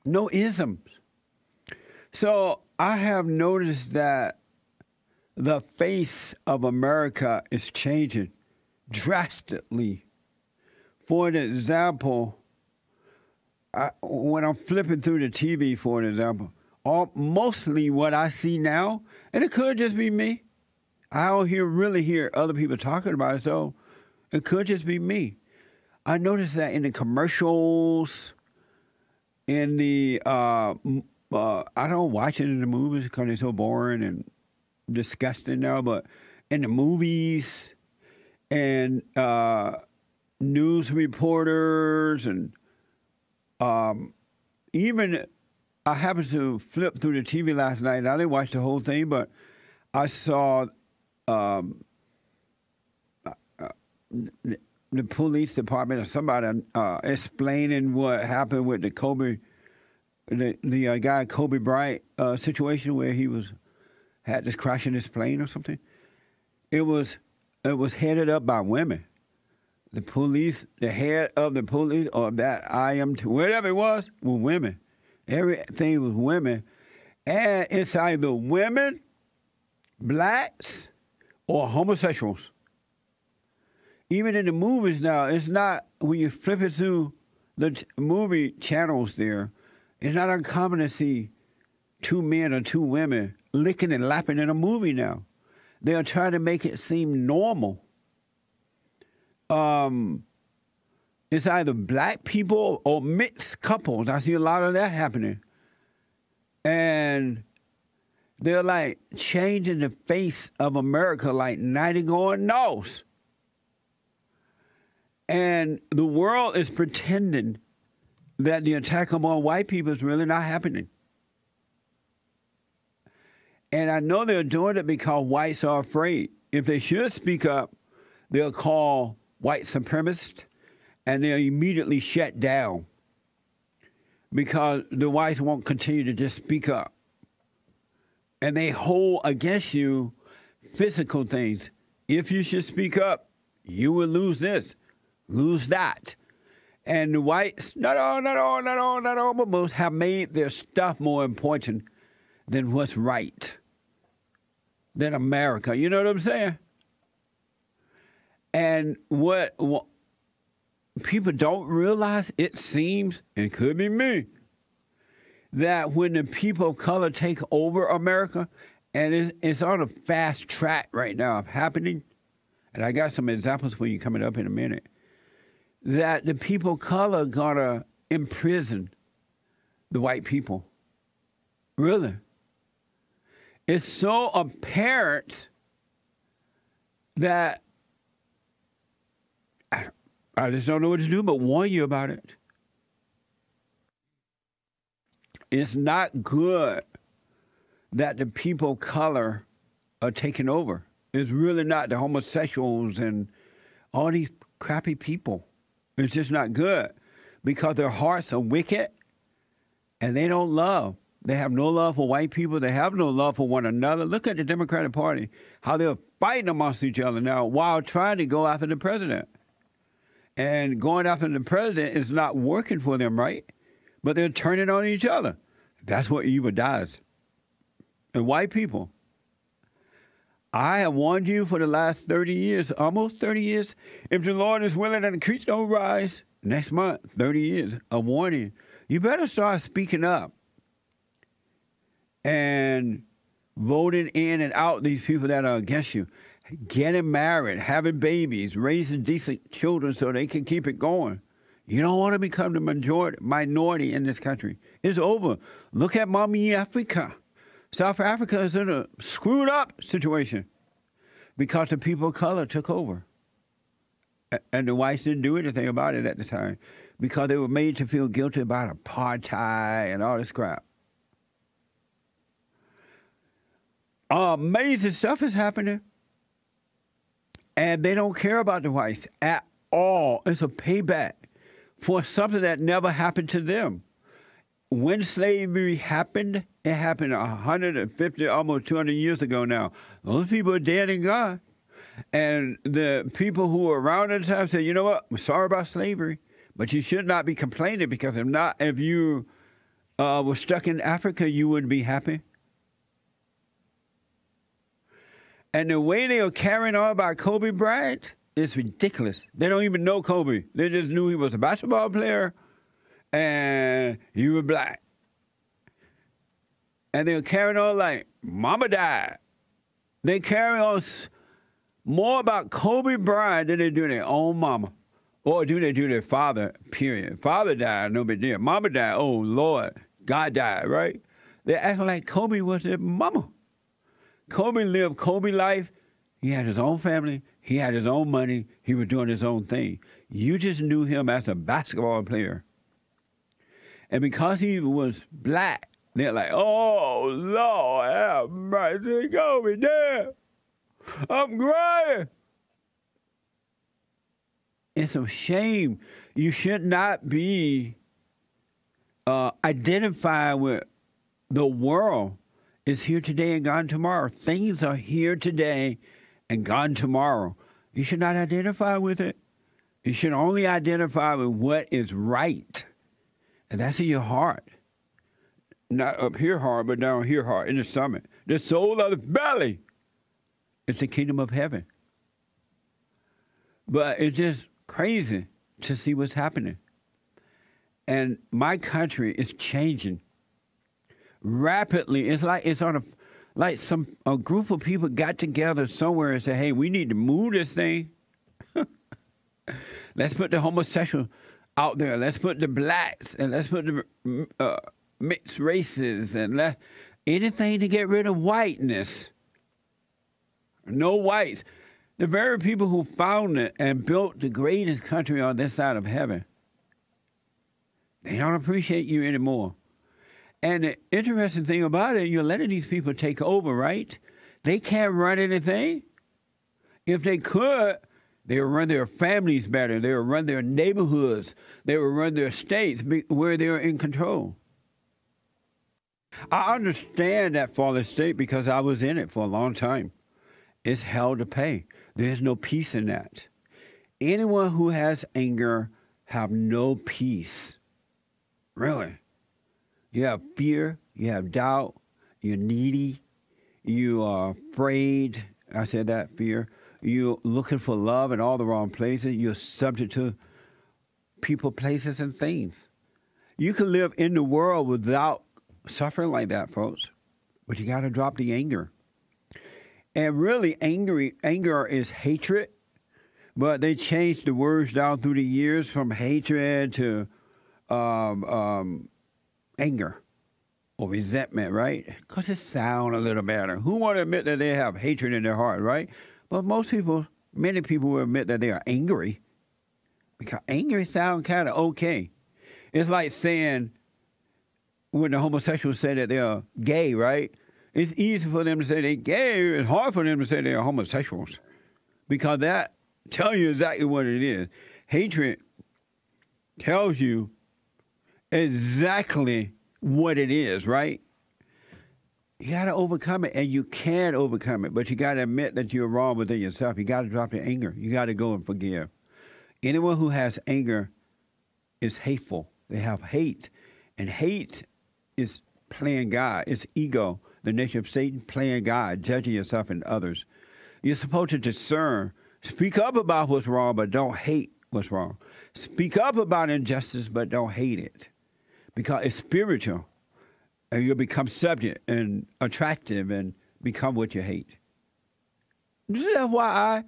no isms. So I have noticed that the face of America is changing drastically. For an example, when I'm flipping through the TV, for an example, mostly what I see now, and it could just be me. I don't really hear other people talking about it, so it could just be me. I noticed that in the commercials, in the I don't watch it in the movies because they're so boring and disgusting now, but in the movies and news reporters and even I happened to flip through the TV last night. I didn't watch the whole thing, but I saw the police department or somebody explaining what happened with the Kobe, the guy Kobe Bryant situation where he had this crash in his plane or something. It was headed up by women. The police, the head of the police, or that whatever it was women. Everything was women. And it's either women, blacks, or homosexuals. Even in the movies now, it's not, when you flip it through the movie channels there, it's not uncommon to see two men or two women licking and lapping in a movie now. They are trying to make it seem normal. It's either black people or mixed couples. I see a lot of that happening. And they're like changing the face of America like 90 going north. And the world is pretending that the attack among white people is really not happening. And I know they're doing it because whites are afraid. If they should speak up, they'll call white supremacists, and they'll immediately shut down because the whites won't continue to just speak up. And they hold against you physical things. If you should speak up, you will lose this, lose that. And the whites, not all, but most have made their stuff more important than what's right, than America. You know what I'm saying? And what people don't realize, it seems, and could be me, that when the people of color take over America, and it's on a fast track right now of happening, and I got some examples for you coming up in a minute, that the people of color are going to imprison the white people. Really. It's so apparent that I just don't know what to do but warn you about it. It's not good that the people of color are taking over. It's really not the homosexuals and all these crappy people. It's just not good because their hearts are wicked and they don't love. They have no love for white people. They have no love for one another. Look at the Democratic Party, how they're fighting amongst each other now while trying to go after the president. And going after the president is not working for them, right? But they're turning on each other. That's what evil does. And white people. I have warned you for the last 30 years, almost 30 years. If the Lord is willing and the creeks don't rise, next month, 30 years, a warning. You better start speaking up and voting in and out these people that are against you. Getting married, having babies, raising decent children so they can keep it going. You don't want to become the minority in this country. It's over. Look at Mommy Africa. South Africa is in a screwed up situation because the people of color took over. And the whites didn't do anything about it at the time because they were made to feel guilty about apartheid and all this crap. Amazing stuff is happening. And they don't care about the whites at all. It's a payback for something that never happened to them. When slavery happened, it happened 150, almost 200 years ago now. Those people are dead and gone. And the people who were around at the time said, you know what, we're sorry about slavery, but you should not be complaining because if you was stuck in Africa, you wouldn't be happy. And the way they are carrying on about Kobe Bryant is ridiculous. They don't even know Kobe. They just knew he was a basketball player and he was black. And they were carrying on like, Mama died. They carry on more about Kobe Bryant than they do their own mama. Or do they do their father, period. Father died, no big deal. Mama died, oh, Lord, God died, right? They're acting like Kobe was their mama. Kobe lived Kobe life. He had his own family. He had his own money. He was doing his own thing. You just knew him as a basketball player. And because he was black, they're like, oh, Lord, have mercy, Kobe, damn. I'm crying. It's a shame. You should not be identified with the world is here today and gone tomorrow. Things are here today and gone tomorrow. You should not identify with it. You should only identify with what is right. And that's in your heart. Not up here heart, but down here heart, in the stomach. The soul of the belly. It's the kingdom of heaven. But it's just crazy to see what's happening. And my country is changing rapidly. It's like it's on a group of people got together somewhere and said, hey, we need to move this thing. Let's put the homosexual out there. Let's put the blacks and let's put the mixed races and anything to get rid of whiteness. No whites. The very people who founded and built the greatest country on this side of heaven, they don't appreciate you anymore. And the interesting thing about it, you're letting these people take over, right? They can't run anything. If they could, they would run their families better. They would run their neighborhoods. They would run their states where they're in control. I understand that father state because I was in it for a long time. It's hell to pay. There's no peace in that. Anyone who has anger have no peace. Really. You have fear. You have doubt. You're needy. You are afraid. I said that, fear. You're looking for love in all the wrong places. You're subject to people, places, and things. You can live in the world without suffering like that, folks. But you got to drop the anger. And really, anger is hatred, but they changed the words down through the years from hatred to anger or resentment, right? Because it sounds a little better. Who want to admit that they have hatred in their heart, right? But many people will admit that they are angry because angry sounds kind of okay. It's like saying when the homosexuals say that they're gay, right? It's easy for them to say they're gay. It's hard for them to say they're homosexuals because that tells you exactly what it is. Hatred tells you exactly what it is, right? You got to overcome it, and you can overcome it, but you got to admit that you're wrong within yourself. You got to drop the anger. You got to go and forgive. Anyone who has anger is hateful. They have hate, and hate is playing God. It's ego. The nature of Satan, playing God, judging yourself and others. You're supposed to discern. Speak up about what's wrong, but don't hate what's wrong. Speak up about injustice, but don't hate it. Because it's spiritual. And you'll become subject and attractive and become what you hate. Just FYI,